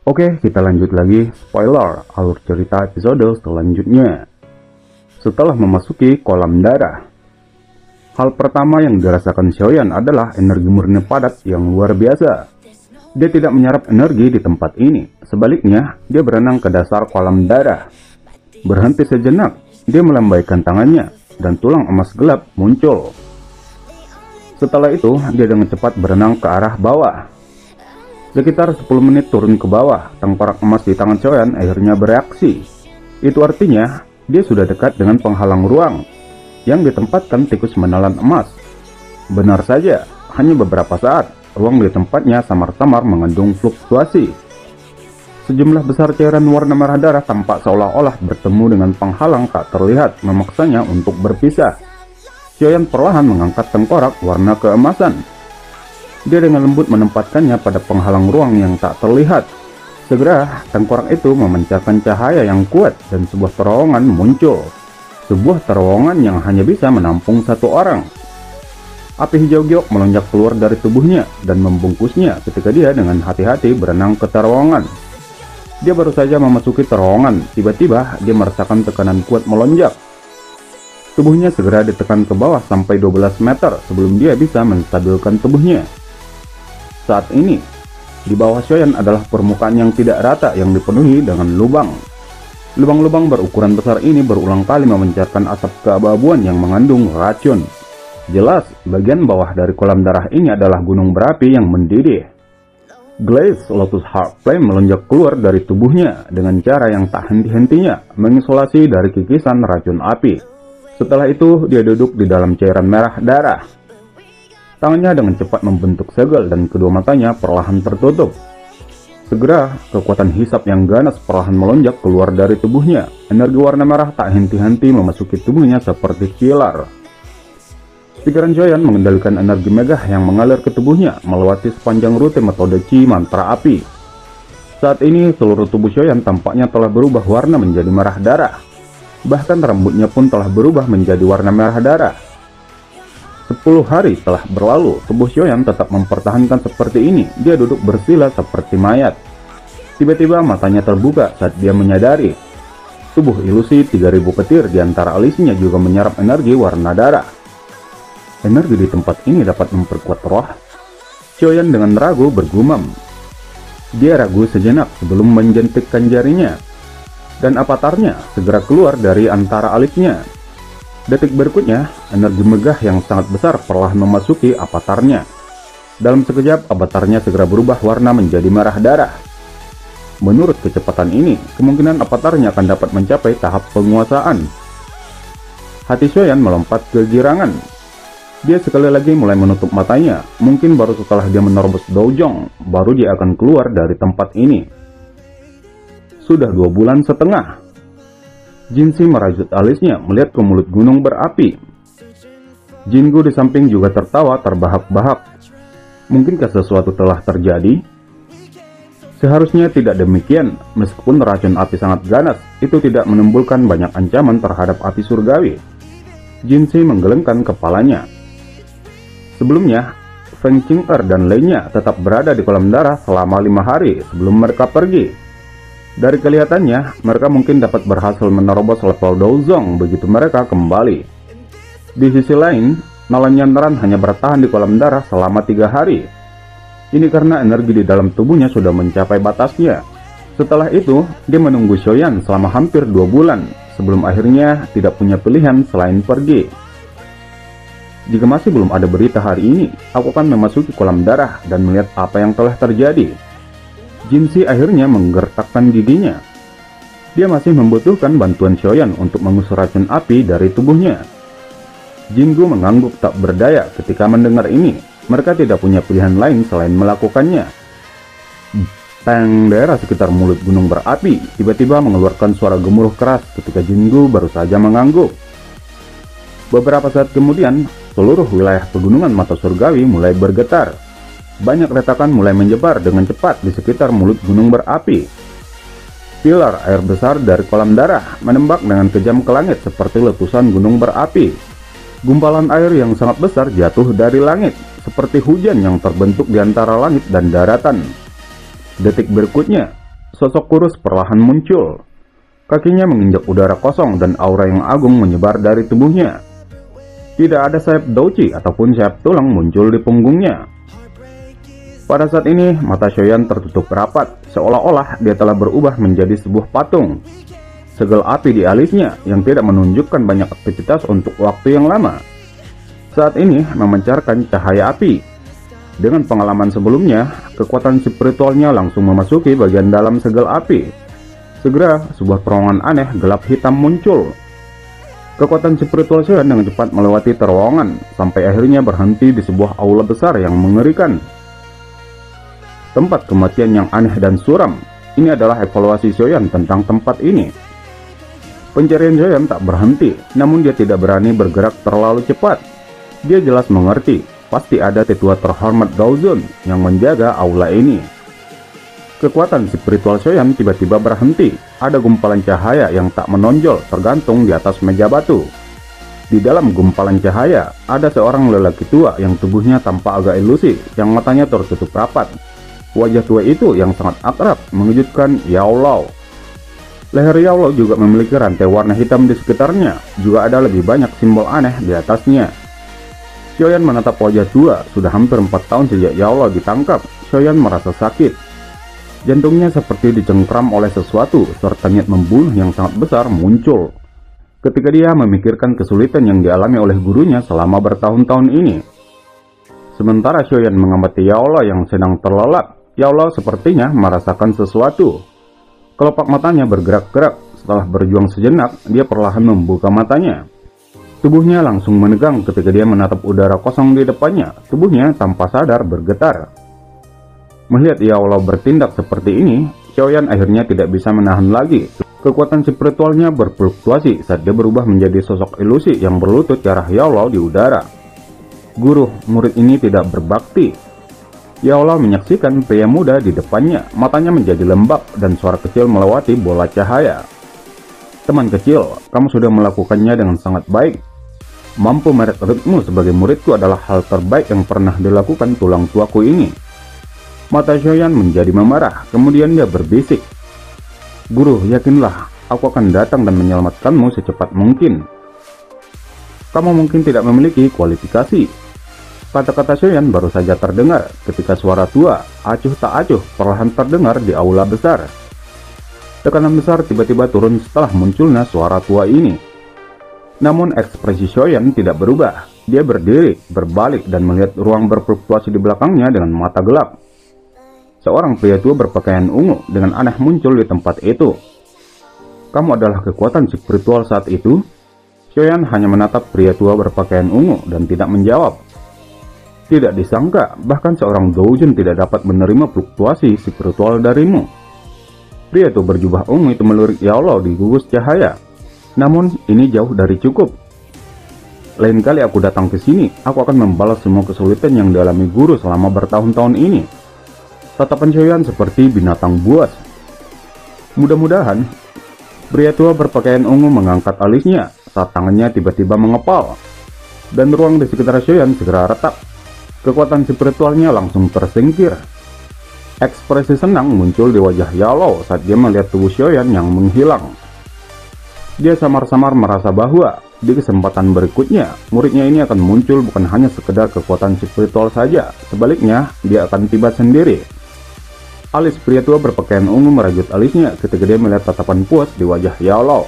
Oke, kita lanjut lagi. Spoiler, alur cerita episode selanjutnya. Setelah memasuki kolam darah, hal pertama yang dirasakan Xiaoyan adalah energi murni padat yang luar biasa. Dia tidak menyerap energi di tempat ini. Sebaliknya, dia berenang ke dasar kolam darah. Berhenti sejenak, dia melambaikan tangannya, dan tulang emas gelap muncul. Setelah itu, dia dengan cepat berenang ke arah bawah. Sekitar 10 menit turun ke bawah, tengkorak emas di tangan Xiaoyan akhirnya bereaksi. Itu artinya, dia sudah dekat dengan penghalang ruang yang ditempatkan tikus menelan emas. Benar saja, hanya beberapa saat, ruang di tempatnya samar-samar mengandung fluktuasi. Sejumlah besar cairan warna merah darah tampak seolah-olah bertemu dengan penghalang tak terlihat, memaksanya untuk berpisah. Xiaoyan perlahan mengangkat tengkorak warna keemasan. Dia dengan lembut menempatkannya pada penghalang ruang yang tak terlihat. Segera, tengkorak itu memancarkan cahaya yang kuat dan sebuah terowongan muncul. Sebuah terowongan yang hanya bisa menampung satu orang. Api hijau giok melonjak keluar dari tubuhnya dan membungkusnya ketika dia dengan hati-hati berenang ke terowongan. Dia baru saja memasuki terowongan, tiba-tiba dia merasakan tekanan kuat melonjak. Tubuhnya segera ditekan ke bawah sampai 12 meter sebelum dia bisa menstabilkan tubuhnya. Saat ini, di bawah Xiaoyan adalah permukaan yang tidak rata yang dipenuhi dengan lubang. Lubang-lubang berukuran besar ini berulang kali memancarkan asap keabu-abuan yang mengandung racun. Jelas, bagian bawah dari kolam darah ini adalah gunung berapi yang mendidih. Glaze Lotus Heart Flame melonjak keluar dari tubuhnya dengan cara yang tak henti-hentinya mengisolasi dari kikisan racun api. Setelah itu, dia duduk di dalam cairan merah darah. Tangannya dengan cepat membentuk segel dan kedua matanya perlahan tertutup. Segera, kekuatan hisap yang ganas perlahan melonjak keluar dari tubuhnya. Energi warna merah tak henti-henti memasuki tubuhnya seperti kilar. Pikiran Xiaoyan mengendalikan energi megah yang mengalir ke tubuhnya melewati sepanjang rute metode Qi mantra api. Saat ini, seluruh tubuh Xiaoyan tampaknya telah berubah warna menjadi merah darah. Bahkan rambutnya pun telah berubah menjadi warna merah darah. 10 hari telah berlalu, tubuh Xiaoyan tetap mempertahankan seperti ini. Dia duduk bersila seperti mayat. Tiba-tiba matanya terbuka saat dia menyadari tubuh ilusi 3000 petir di antara alisnya juga menyerap energi warna darah. Energi di tempat ini dapat memperkuat roh. Xiaoyan dengan ragu bergumam. Dia ragu sejenak sebelum menjentikkan jarinya. Dan avatarnya segera keluar dari antara alisnya. Detik berikutnya, energi megah yang sangat besar perlahan memasuki avatarnya. Dalam sekejap, avatarnya segera berubah warna menjadi merah darah. Menurut kecepatan ini, kemungkinan avatarnya akan dapat mencapai tahap penguasaan. Hati Xiaoyan melompat kegirangan. Dia sekali lagi mulai menutup matanya. Mungkin baru setelah dia menerobos Doujong, baru dia akan keluar dari tempat ini. Sudah 2 bulan setengah. Jinxi merajut alisnya melihat ke mulut gunung berapi. Jingu di samping juga tertawa terbahak-bahak. Mungkinkah sesuatu telah terjadi? Seharusnya tidak demikian. Meskipun racun api sangat ganas, itu tidak menimbulkan banyak ancaman terhadap api surgawi. Jinxi menggelengkan kepalanya. Sebelumnya, Feng Qing'er dan lainnya tetap berada di kolam darah selama 5 hari sebelum mereka pergi. Dari kelihatannya, mereka mungkin dapat berhasil menerobos level Douzong begitu mereka kembali. Di sisi lain, Nalan Yantaran hanya bertahan di kolam darah selama 3 hari. Ini karena energi di dalam tubuhnya sudah mencapai batasnya. Setelah itu, dia menunggu Xiaoyan selama hampir 2 bulan, sebelum akhirnya tidak punya pilihan selain pergi. Jika masih belum ada berita hari ini, aku akan memasuki kolam darah dan melihat apa yang telah terjadi. Jinxi akhirnya menggertakkan giginya. Dia masih membutuhkan bantuan Xiaoyan untuk mengusir racun api dari tubuhnya. Jingu mengangguk tak berdaya ketika mendengar ini. Mereka tidak punya pilihan lain selain melakukannya. Tang, daerah sekitar mulut gunung berapi tiba-tiba mengeluarkan suara gemuruh keras ketika Jingu baru saja mengangguk. Beberapa saat kemudian, seluruh wilayah pegunungan mata surgawi mulai bergetar. Banyak retakan mulai menyebar dengan cepat di sekitar mulut gunung berapi. Pilar air besar dari kolam darah menembak dengan kejam ke langit seperti letusan gunung berapi. Gumpalan air yang sangat besar jatuh dari langit, seperti hujan yang terbentuk di antara langit dan daratan. Detik berikutnya, sosok kurus perlahan muncul. Kakinya menginjak udara kosong dan aura yang agung menyebar dari tubuhnya. Tidak ada sayap douci ataupun sayap tulang muncul di punggungnya. Pada saat ini, mata Xiaoyan tertutup rapat, seolah-olah dia telah berubah menjadi sebuah patung. Segel api di alisnya yang tidak menunjukkan banyak aktivitas untuk waktu yang lama, saat ini memancarkan cahaya api. Dengan pengalaman sebelumnya, kekuatan spiritualnya langsung memasuki bagian dalam segel api. Segera, sebuah terowongan aneh gelap hitam muncul. Kekuatan spiritual Xiaoyan dengan cepat melewati terowongan, sampai akhirnya berhenti di sebuah aula besar yang mengerikan. Tempat kematian yang aneh dan suram. Ini adalah evaluasi Xiaoyan tentang tempat ini. Pencarian Xiaoyan tak berhenti, namun dia tidak berani bergerak terlalu cepat. Dia jelas mengerti, pasti ada tetua terhormat Gaozun yang menjaga aula ini. Kekuatan spiritual Xiaoyan tiba-tiba berhenti. Ada gumpalan cahaya yang tak menonjol tergantung di atas meja batu. Di dalam gumpalan cahaya, ada seorang lelaki tua yang tubuhnya tampak agak ilusi, yang matanya tertutup rapat. Wajah tua itu yang sangat akrab mengejutkan Yao Lao. Leher Yao Lao juga memiliki rantai warna hitam di sekitarnya. Juga ada lebih banyak simbol aneh di atasnya. Xiaoyan menatap wajah tua. Sudah hampir 4 tahun sejak Yao Lao ditangkap. Xiaoyan merasa sakit. Jantungnya seperti dicengkram oleh sesuatu, serta niat membunuh yang sangat besar muncul ketika dia memikirkan kesulitan yang dialami oleh gurunya selama bertahun-tahun ini. Sementara Xiaoyan mengamati Yao Lao yang sedang terlelap, Yao Lao sepertinya merasakan sesuatu. Kelopak matanya bergerak-gerak. Setelah berjuang sejenak, dia perlahan membuka matanya. Tubuhnya langsung menegang ketika dia menatap udara kosong di depannya. Tubuhnya tanpa sadar bergetar. Melihat Yao Lao bertindak seperti ini, Xiaoyan akhirnya tidak bisa menahan lagi. Kekuatan spiritualnya berfluktuasi saat dia berubah menjadi sosok ilusi yang berlutut ke arah Yao Lao di udara. Guru, murid ini tidak berbakti. Yao Lao menyaksikan pria muda di depannya, matanya menjadi lembab dan suara kecil melewati bola cahaya. Teman kecil, kamu sudah melakukannya dengan sangat baik. Mampu merekrutmu sebagai muridku adalah hal terbaik yang pernah dilakukan tulang tuaku ini. Mata Xiaoyan menjadi memerah, kemudian dia berbisik. Guru, yakinlah, aku akan datang dan menyelamatkanmu secepat mungkin. Kamu mungkin tidak memiliki kualifikasi. Kata-kata Xiaoyan baru saja terdengar ketika suara tua, acuh tak acuh, perlahan terdengar di aula besar. Tekanan besar tiba-tiba turun setelah munculnya suara tua ini. Namun ekspresi Xiaoyan tidak berubah. Dia berdiri, berbalik, dan melihat ruang berfluktuasi di belakangnya dengan mata gelap. Seorang pria tua berpakaian ungu dengan aneh muncul di tempat itu. Kamu adalah kekuatan spiritual saat itu? Xiaoyan hanya menatap pria tua berpakaian ungu dan tidak menjawab. Tidak disangka, bahkan seorang Gaozun tidak dapat menerima fluktuasi spiritual darimu. Pria itu berjubah ungu itu melirik Yao Lao di gugus cahaya. Namun, ini jauh dari cukup. Lain kali aku datang ke sini, aku akan membalas semua kesulitan yang dialami guru selama bertahun-tahun ini. Tatapan Xiaoyan seperti binatang buas. Mudah-mudahan, pria tua berpakaian ungu mengangkat alisnya saat tangannya tiba-tiba mengepal. Dan ruang di sekitar Xiaoyan segera retak. Kekuatan spiritualnya langsung tersingkir. Ekspresi senang muncul di wajah Yao Lao saat dia melihat tubuh Xiaoyan yang menghilang. Dia samar-samar merasa bahwa di kesempatan berikutnya, muridnya ini akan muncul bukan hanya sekedar kekuatan spiritual saja, sebaliknya dia akan tiba sendiri. Alis pria tua berpakaian ungu merajut alisnya ketika dia melihat tatapan puas di wajah Yao Lao.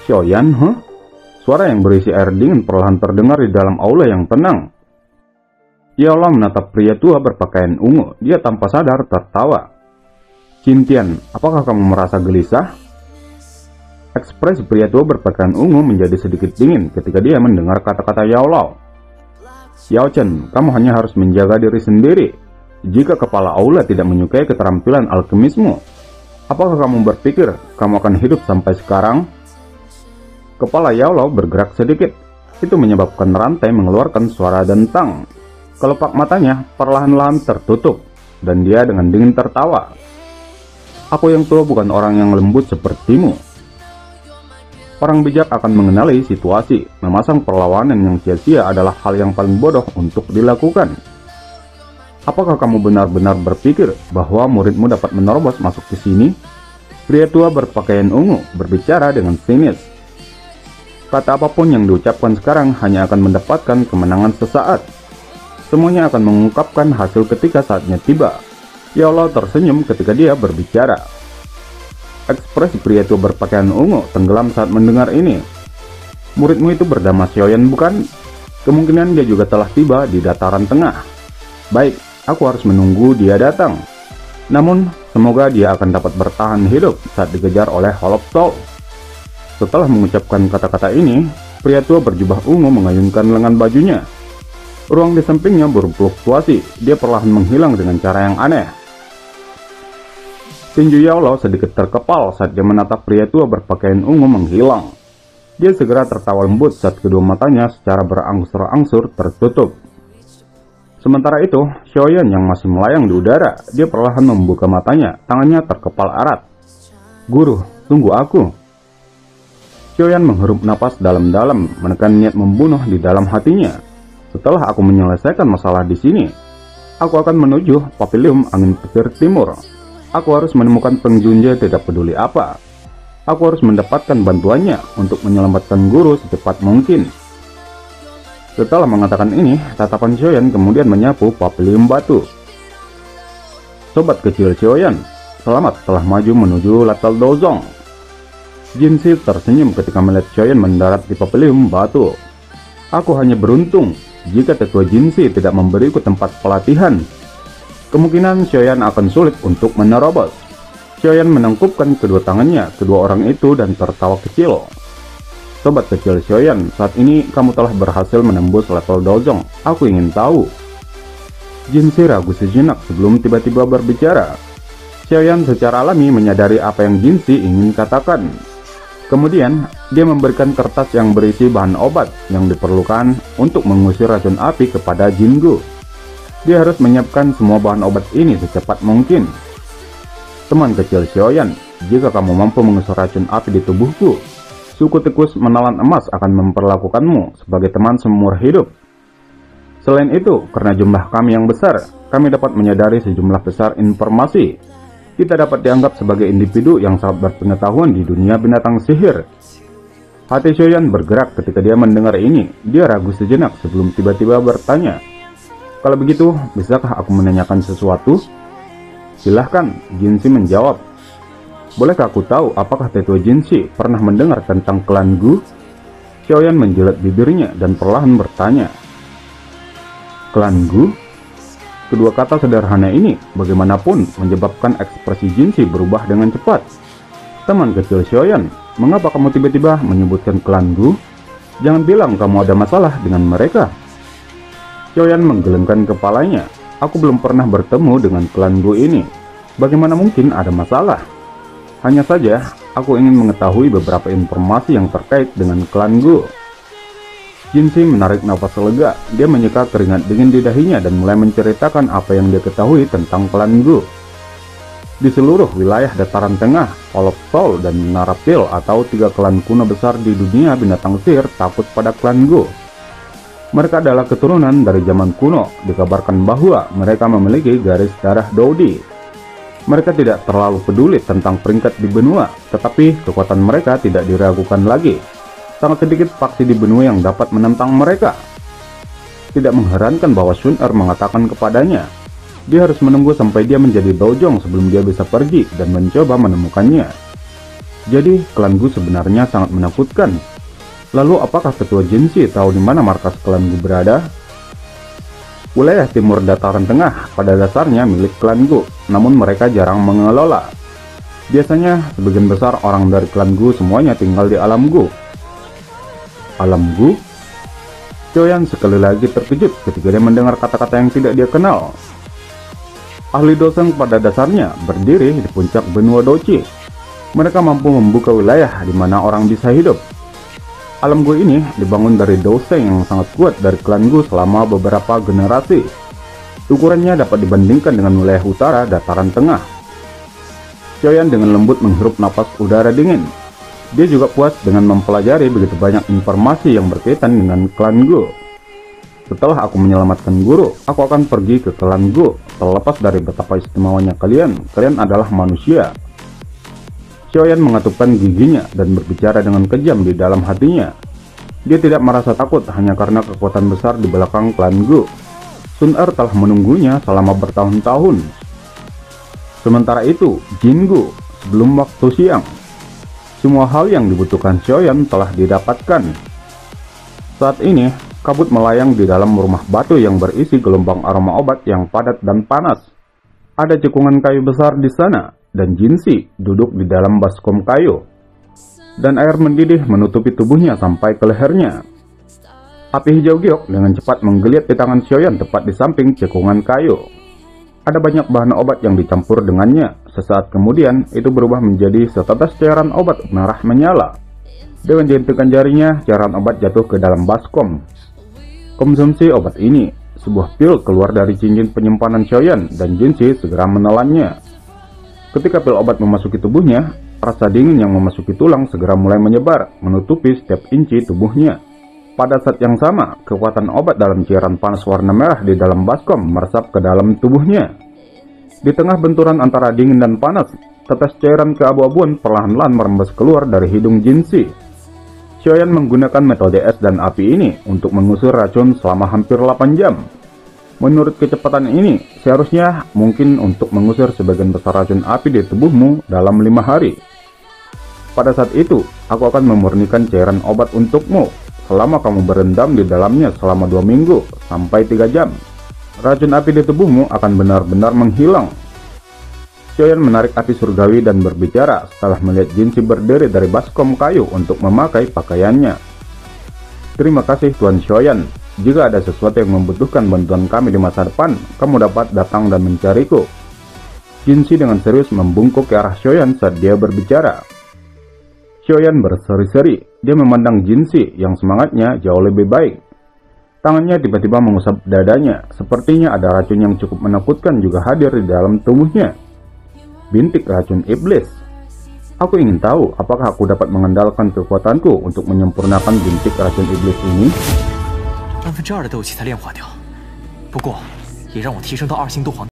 Xiaoyan, Suara yang berisi air dingin perlahan terdengar di dalam aula yang tenang. Yao Lao menatap pria tua berpakaian ungu. Dia tanpa sadar tertawa. Qintian, apakah kamu merasa gelisah? Ekspresi pria tua berpakaian ungu menjadi sedikit dingin ketika dia mendengar kata-kata Yao Lao. Yao Chen, kamu hanya harus menjaga diri sendiri. Jika kepala aula tidak menyukai keterampilan alkemismu, apakah kamu berpikir kamu akan hidup sampai sekarang? Kepala Yao Lao bergerak sedikit. Itu menyebabkan rantai mengeluarkan suara dentang. Kelopak matanya perlahan-lahan tertutup, dan dia dengan dingin tertawa. Aku yang tua bukan orang yang lembut sepertimu. Orang bijak akan mengenali situasi. Memasang perlawanan yang sia-sia adalah hal yang paling bodoh untuk dilakukan. Apakah kamu benar-benar berpikir bahwa muridmu dapat menerobos masuk ke sini? Pria tua berpakaian ungu berbicara dengan sinis. Kata apapun yang diucapkan sekarang hanya akan mendapatkan kemenangan sesaat. Semuanya akan mengungkapkan hasil ketika saatnya tiba. Yolo tersenyum ketika dia berbicara. Ekspresi pria tua berpakaian ungu tenggelam saat mendengar ini. Muridmu itu bernama Xiaoyan bukan? Kemungkinan dia juga telah tiba di dataran tengah. Baik, aku harus menunggu dia datang. Namun, semoga dia akan dapat bertahan hidup saat dikejar oleh Holop Soul. Setelah mengucapkan kata-kata ini, pria tua berjubah ungu mengayunkan lengan bajunya. Ruang di sampingnya berfluktuasi, dia perlahan menghilang dengan cara yang aneh. Tinju Yolo sedikit terkepal saat dia menatap pria tua berpakaian ungu menghilang. Dia segera tertawa lembut saat kedua matanya secara berangsur-angsur tertutup. Sementara itu, Xiaoyan yang masih melayang di udara, dia perlahan membuka matanya, tangannya terkepal erat. Guru, tunggu aku. Xiaoyan menghirup napas dalam-dalam, menekan niat membunuh di dalam hatinya. Setelah aku menyelesaikan masalah di sini, aku akan menuju Pavilion Angin Petir Timur. Aku harus menemukan penjunja tidak peduli apa. Aku harus mendapatkan bantuannya untuk menyelamatkan guru secepat mungkin. Setelah mengatakan ini, tatapan Xiaoyan kemudian menyapu Pavilion Batu. Sobat kecil Xiaoyan, selamat telah maju menuju Latal Dozong. Jinsi tersenyum ketika melihat Xiaoyan mendarat di Pavilion Batu. Aku hanya beruntung jika tetua Jinsi tidak memberiku tempat pelatihan. Kemungkinan Xiaoyan akan sulit untuk menerobos. Xiaoyan menangkupkan kedua tangannya, kedua orang itu dan tertawa kecil. Sobat kecil Xiaoyan, saat ini kamu telah berhasil menembus level Dozong. Aku ingin tahu. Jinsi ragu sejenak sebelum tiba-tiba berbicara. Xiaoyan secara alami menyadari apa yang Jinsi ingin katakan. Kemudian, dia memberikan kertas yang berisi bahan obat yang diperlukan untuk mengusir racun api kepada Jingu. Dia harus menyiapkan semua bahan obat ini secepat mungkin. Teman kecil Xiaoyan, jika kamu mampu mengusir racun api di tubuhku, suku tikus menelan emas akan memperlakukanmu sebagai teman seumur hidup. Selain itu, karena jumlah kami yang besar, kami dapat menyadari sejumlah besar informasi. Kita dapat dianggap sebagai individu yang sangat berpengetahuan di dunia binatang sihir. Hati Xiaoyan bergerak ketika dia mendengar ini. Dia ragu sejenak sebelum tiba-tiba bertanya, kalau begitu, bisakah aku menanyakan sesuatu? Silahkan, Jinsi menjawab. Bolehkah aku tahu apakah tetua Jinsi pernah mendengar tentang klan Gu? Xiaoyan menjilat bibirnya dan perlahan bertanya. Klan Gu? Kedua kata sederhana ini bagaimanapun menyebabkan ekspresi Jinsi berubah dengan cepat. Teman kecil Xiaoyan, mengapa kamu tiba-tiba menyebutkan klan Gu? Jangan bilang kamu ada masalah dengan mereka. Xiaoyan menggelengkan kepalanya. Aku belum pernah bertemu dengan klan Gu ini. Bagaimana mungkin ada masalah? Hanya saja, aku ingin mengetahui beberapa informasi yang terkait dengan klan Gu. Jinsi menarik nafas lega. Dia menyeka keringat dingin di dahinya dan mulai menceritakan apa yang dia ketahui tentang klan Gu. Di seluruh wilayah dataran tengah, Holop Soul dan Menara Pil atau tiga klan kuno besar di dunia binatang sihir takut pada klan Gu. Mereka adalah keturunan dari zaman kuno. Dikabarkan bahwa mereka memiliki garis darah Daudi. Mereka tidak terlalu peduli tentang peringkat di benua, tetapi kekuatan mereka tidak diragukan lagi. Sangat sedikit faksi di benua yang dapat menentang mereka. Tidak mengherankan bahwa Sun Er mengatakan kepadanya, dia harus menunggu sampai dia menjadi Dojong sebelum dia bisa pergi dan mencoba menemukannya. Jadi, klan Gu sebenarnya sangat menakutkan. Lalu apakah ketua Jinsi tahu di mana markas klan Gu berada? Wilayah timur dataran tengah pada dasarnya milik klan Gu, namun mereka jarang mengelola. Biasanya sebagian besar orang dari klan Gu semuanya tinggal di alam Gu. Alam Gu? Xiaoyan sekali lagi terkejut ketika dia mendengar kata-kata yang tidak dia kenal. Ahli dosen pada dasarnya berdiri di puncak benua Doci. Mereka mampu membuka wilayah di mana orang bisa hidup. Alam Gu ini dibangun dari dosen yang sangat kuat dari klan Gu selama beberapa generasi. Ukurannya dapat dibandingkan dengan wilayah utara dataran tengah. Xiaoyan dengan lembut menghirup napas udara dingin. Dia juga puas dengan mempelajari begitu banyak informasi yang berkaitan dengan klan Gu. Setelah aku menyelamatkan guru, aku akan pergi ke klan Gu. Terlepas dari betapa istimewanya kalian adalah manusia. Xiaoyan mengatupkan giginya dan berbicara dengan kejam di dalam hatinya. Dia tidak merasa takut hanya karena kekuatan besar di belakang klan Gu. Sun Er telah menunggunya selama bertahun-tahun. Sementara itu, Jin Gu, sebelum waktu siang, semua hal yang dibutuhkan Xiaoyan telah didapatkan. Saat ini, kabut melayang di dalam rumah batu yang berisi gelombang aroma obat yang padat dan panas. Ada cekungan kayu besar di sana, dan Jinxi duduk di dalam baskom kayu. Dan air mendidih menutupi tubuhnya sampai ke lehernya. Api hijau giok dengan cepat menggeliat di tangan Xiaoyan tepat di samping cekungan kayu. Ada banyak bahan obat yang dicampur dengannya. Sesaat kemudian, itu berubah menjadi setetes cairan obat merah menyala. Dengan jentikan jarinya, cairan obat jatuh ke dalam baskom. Konsumsi obat ini, sebuah pil keluar dari cincin penyimpanan Xiaoyan dan Jinxi segera menelannya. Ketika pil obat memasuki tubuhnya, rasa dingin yang memasuki tulang segera mulai menyebar, menutupi setiap inci tubuhnya. Pada saat yang sama, kekuatan obat dalam cairan panas warna merah di dalam baskom meresap ke dalam tubuhnya. Di tengah benturan antara dingin dan panas, tetes cairan keabu-abuan perlahan-lahan merembes keluar dari hidung Jinxi. Xiaoyan menggunakan metode es dan api ini untuk mengusir racun selama hampir 8 jam. Menurut kecepatan ini, seharusnya mungkin untuk mengusir sebagian besar racun api di tubuhmu dalam 5 hari. Pada saat itu, aku akan memurnikan cairan obat untukmu selama kamu berendam di dalamnya selama 2 minggu sampai 3 jam. Racun api di tubuhmu akan benar-benar menghilang. Xiaoyan menarik api surgawi dan berbicara setelah melihat Jinxi berdiri dari baskom kayu untuk memakai pakaiannya. Terima kasih Tuan Xiaoyan. Jika ada sesuatu yang membutuhkan bantuan kami di masa depan, kamu dapat datang dan mencariku. Jinxi dengan serius membungkuk ke arah Xiaoyan saat dia berbicara. Xiaoyan berseri-seri. Dia memandang Jinxi yang semangatnya jauh lebih baik. Tangannya tiba-tiba mengusap dadanya. Sepertinya ada racun yang cukup menakutkan juga hadir di dalam tubuhnya. Bintik racun iblis. Aku ingin tahu apakah aku dapat mengandalkan kekuatanku untuk menyempurnakan bintik racun iblis ini. 2/3的斗气才炼化掉，不过也让我提升到2星斗皇。